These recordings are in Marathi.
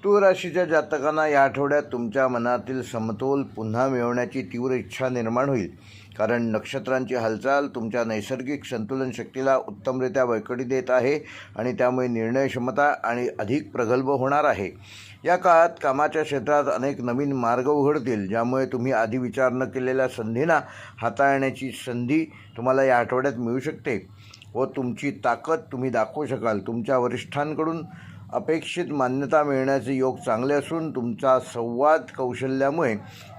तूळ राशीच्या जातकांना या आठवड्यात तुमच्या मनातील समतोल पुन्हा मिळवण्याची तीव्र इच्छा निर्माण होईल, कारण नक्षत्रांची हालचाल तुमच्या नैसर्गिक संतुलन शक्तीला उत्तमरित्या बळकटी देत आहे आणि त्यामुळे निर्णय क्षमता आणि अधिक प्रगल्भ होणार आहे. या काळात कामाच्या क्षेत्रात अनेक नवीन मार्ग उघडतील, ज्यामुळे तुम्ही आधी विचार न केलेल्या संधींना हाताळण्याची संधी तुम्हाला या आठवड्यात मिळू शकते व तुमची ताकद तुम्ही दाखवू शकाल. तुमच्या वरिष्ठांकडून अपेक्षित मान्यता मिळण्याचे योग चांगले असून तुमचा संवाद कौशल्यामुळे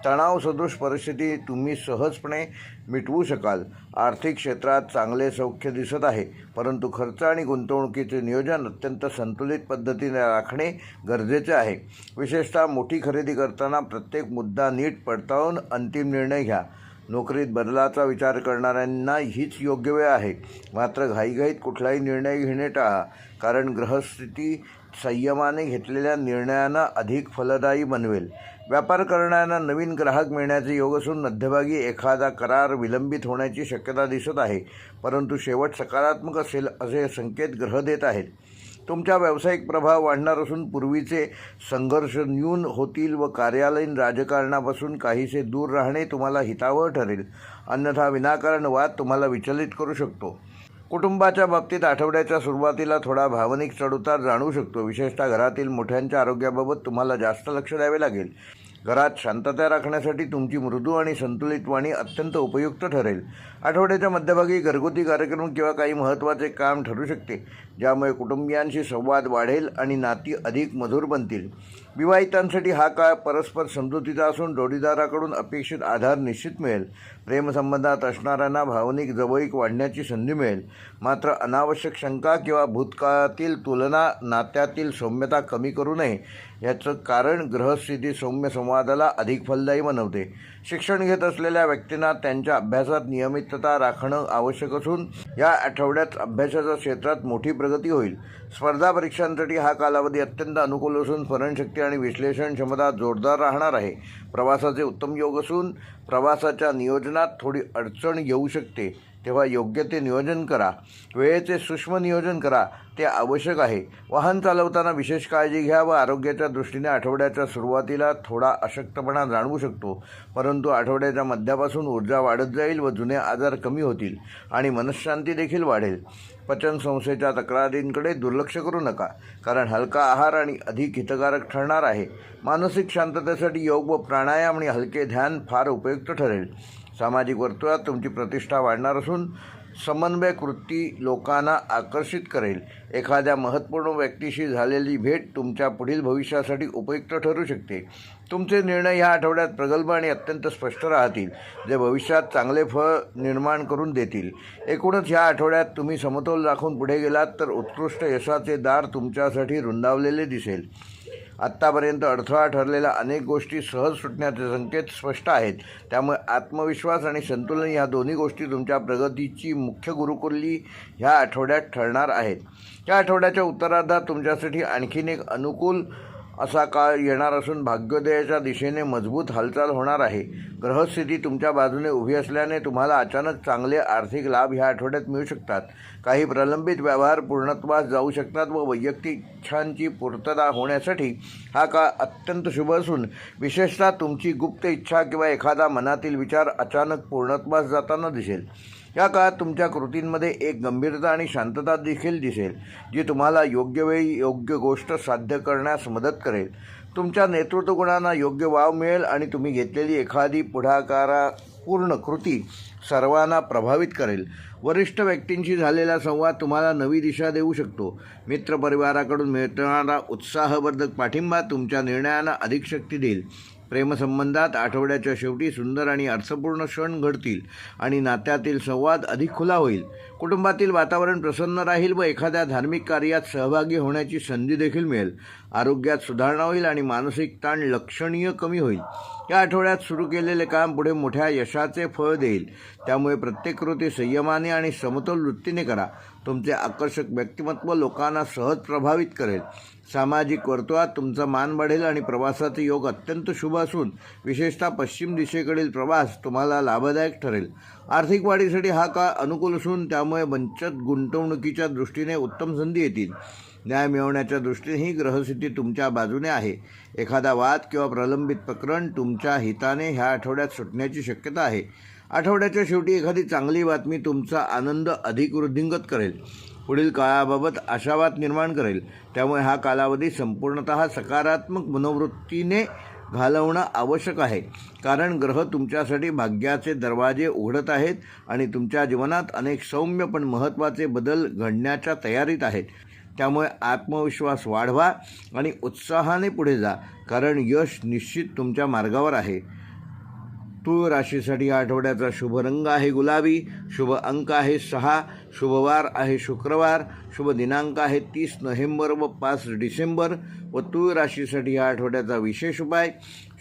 तणावसदृश परिस्थिती तुम्ही सहजपणे मिटवू शकाल. आर्थिक क्षेत्रात चांगले सौख्य दिसत आहे, परंतु खर्च आणि गुंतवणुकीचे नियोजन अत्यंत संतुलित पद्धतीने राखणे गरजेचे आहे. विशेषतः मोठी खरेदी करताना प्रत्येक मुद्दा नीट पडताळून अंतिम निर्णय घ्या. नोकरीत बदलाचा विचार करणाऱ्यांना हीच योग्य वेळ आहे, मात्र घाईघाईत कुठलाही निर्णय घेणे टाळा, कारण ग्रहस्थिती संयमाने घेतलेल्या निर्णयांना अधिक फलदायी बनवेल. व्यापार करणाऱ्यांना नवीन ग्राहक मिळण्याचे योग असून मध्यभागी एखादा करार विलंबित होण्याची शक्यता दिसत आहे, परंतु शेवट सकारात्मक असेल असे संकेत ग्रह देत आहेत. तुमचा व्यावसायिक प्रभाव वाढणार असून पूर्वीचे संघर्ष न्यून होतील व कार्यालयीन राजकारणापासून काहीसे दूर राहणे तुम्हाला हितावह ठरेल, अन्यथा विनाकारण वाद तुम्हाला विचलित करू शकतो. कुटुंबाच्या बाबतीत आठवड्याच्या सुरुवातीला थोडा भावनिक चढउतार जाणवू शकतो. विशेषतः घरातील मोठ्यांच्या आरोग्याबाबत तुम्हाला जास्त लक्ष द्यावे लागेल. घरात शांतता राखण्यासाठी तुमची मृदू आणि संतुलित वाणी अत्यंत उपयुक्त ठरेल. आठवड्याच्या मध्यभागी घरगुती कार्यक्रम किंवा काही महत्त्वाचे काम ठरू शकते, ज्यामुळे कुटुंबियांशी संवाद वाढेल आणि नाती अधिक मधुर बनतील. विवाहितांसाठी हा काळ परस्पर समजुतीचा असून जोडीदाराकडून अपेक्षित आधार निश्चित मिळेल. प्रेमसंबंधात असणाऱ्यांना भावनिक जवळीक वाढण्याची संधी मिळेल, मात्र अनावश्यक शंका किंवा भूतकाळातील तुलना नात्यातील सौम्यता कमी करू नये. याचं कारण ग्रहस्थिती सौम्य संवादाला अधिक फलदायी बनवते. शिक्षण घेत असलेल्या व्यक्तींना त्यांच्या अभ्यासात नियमितता राखणं आवश्यक असून या आठवड्यात अभ्यासाच्या क्षेत्रात मोठी प्रगती होईल. स्पर्धा परीक्षांसाठी हा कालावधी अत्यंत अनुकूल असून स्मरणशक्ती आणि विश्लेषण क्षमता जोरदार राहणार आहे. प्रवासाचे उत्तम योग असून प्रवासाच्या नियोजनात थोडी अडचण येऊ शकते, तेव्हा योग्य ते नियोजन करा. वेळेचे सूक्ष्म नियोजन करा, ते आवश्यक आहे. वाहन चालवताना विशेष काळजी घ्या व आरोग्याच्या दृष्टीने आठवड्याच्या सुरुवातीला थोडा अशक्तपणा जाणवू शकतो, परंतु आठवड्याच्या मध्यापासून ऊर्जा वाढत जाईल व जुने आजार कमी होतील आणि मनःशांती देखील वाढेल. पचनसंस्थेच्या तक्रारींकडे दुर्लक्ष करू नका, कारण हलका आहार आणि अधिक हितकारक ठरणार आहे. मानसिक शांततेसाठी योग व प्राणायाम आणि हलके ध्यान फार उपयुक्त ठरेल. सामाजिक वर्तुळात तुमची प्रतिष्ठा वाढणार असून समन्वय कृती लोकांना आकर्षित करेल. एखाद्या महत्त्वपूर्ण व्यक्तीशी झालेली भेट तुमच्या पुढील भविष्यासाठी उपयुक्त ठरू शकते. तुमचे निर्णय ह्या आठवड्यात प्रगल्भ आणि अत्यंत स्पष्ट राहतील, जे भविष्यात चांगले फळ निर्माण करून देतील. एकूणच ह्या आठवड्यात तुम्ही समतोल राखून पुढे गेलात तर उत्कृष्ट यशाचे दार तुमच्यासाठी रुंदावलेले दिसेल. आत्तापर्यंत अडथळा ठरलेल्या अनेक गोष्टी सहज सुटण्याचे संकेत स्पष्ट आहेत, त्यामुळे आत्मविश्वास आणि संतुलन ह्या दोन्ही गोष्टी तुमच्या प्रगतीची मुख्य गुरुकिल्ली ह्या आठवड्यात ठरणार आहेत. या आठवड्याच्या उत्तरार्धात तुमच्यासाठी आणखीन एक अनुकूल असा काळ येणार असून भाग्योदयाच्या दिशेने मजबूत हालचाल होणार आहे. ग्रहस्थिती तुमच्या बाजूने उभी असल्याने तुम्हाला अचानक चांगले आर्थिक लाभ ह्या आठवड्यात मिळू शकतात. काही प्रलंबित व्यवहार पूर्णत्वास जाऊ शकतात व वैयक्तिक इच्छांची पूर्तता होण्यासाठी हा काळ अत्यंत शुभ असून विशेषतः तुमची गुप्त इच्छा किंवा एखादा मनातील विचार अचानक पूर्णत्वास जाताना दिसेल. या काळात तुमच्या कृतींमध्ये एक गंभीरता आणि शांतता देखील दिसेल, जी तुम्हाला योग्य वेळी योग्य गोष्ट साध्य करण्यास मदत करेल. तुमच्या नेतृत्व गुणांना योग्य वाव मिळेल आणि तुम्ही घेतलेली एखादी पुढाकारपूर्ण कृती सर्वांना प्रभावित करेल. वरिष्ठ व्यक्तींशी झालेला संवाद तुम्हाला नवी दिशा देऊ शकतो. मित्रपरिवाराकडून मिळणारा उत्साहवर्धक पाठिंबा तुमच्या निर्णयांना अधिक शक्ती देईल. प्रेमसंबंधात आठवड्याच्या शेवटी सुंदर आणि अर्थपूर्ण क्षण घडतील आणि नात्यातील संवाद अधिक खुला होईल. कुटुंबातील वातावरण प्रसन्न राहील व एखाद्या धार्मिक कार्यात सहभागी होण्याची संधी देखील मिळेल. आरोग्यात सुधारणा होईल आणि मानसिक ताण लक्षणीय कमी होईल. या आठवड्यात सुरू केलेले काम पुढे मोठ्या यशाचे फळ देईल, त्यामुळे प्रत्येक कृती संयमाने आणि समतोल वृत्तीने करा. तुमचे आकर्षक व्यक्तिमत्व लोकांना सहज प्रभावित करेल. सामाजिक वर्तुळात तुमचा मान वाढेल आणि प्रवासाचे योग अत्यंत शुभ असून विशेषतः पश्चिम दिशेकडील प्रवास तुम्हाला लाभदायक ठरेल. आर्थिक वाढीसाठी हा काळ अनुकूल असून त्यामुळे बचत गुंतवणुकीच्या दृष्टीने उत्तम संधी येतील. न्याय मिळवण्याच्या दृष्टीनेही ग्रहस्थिती तुमच्या बाजूने आहे. एखादा वाद किंवा प्रलंबित प्रकरण तुमच्या हिताने ह्या आठवड्यात सुटण्याची शक्यता आहे. आठवड्याच्या शेवटी एखादी चांगली बातमी तुमचा आनंद अधिक वृद्धिंगत करेल. पुढील काळाबाबत आशावाद निर्माण करेल. त्यामुळे हा कालावधी संपूर्णतः सकारात्मक मनोवृत्तीने घालवणं आवश्यक आहे, कारण ग्रह तुमच्यासाठी भाग्याचे दरवाजे उघडत आहेत आणि तुमच्या जीवनात अनेक सौम्य पण महत्त्वाचे बदल घडण्याच्या तयारीत आहेत. त्यामुळे आत्मविश्वास वाढवा आणि उत्साहाने पुढे जा, कारण यश निश्चित तुमच्या मार्गावर आहे. तूळ राशीसाठी या आठवड्याचा शुभ रंग आहे गुलाबी, शुभ अंक आहे 6, शुभवार आहे शुक्रवार, शुभ दिनांक आहे 30 नोव्हेंबर व 5 डिसेंबर. व तूळ राशीसाठी या आठवड्याचा विशेष उपाय,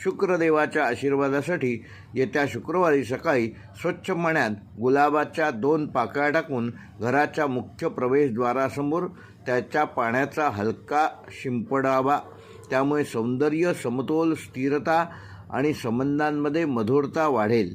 शुक्रदेवाच्या आशीर्वादासाठी येत्या शुक्रवारी सकाळी स्वच्छ पाण्यात गुलाबाच्या 2 पाकळ्या टाकून घराच्या मुख्य प्रवेशद्वारासमोर त्याच्या पाण्याचा हलका शिंपडावा. त्यामुळे सौंदर्य, समतोल, स्थिरता आणि संबंधांमध्ये मधुरता वाढेल.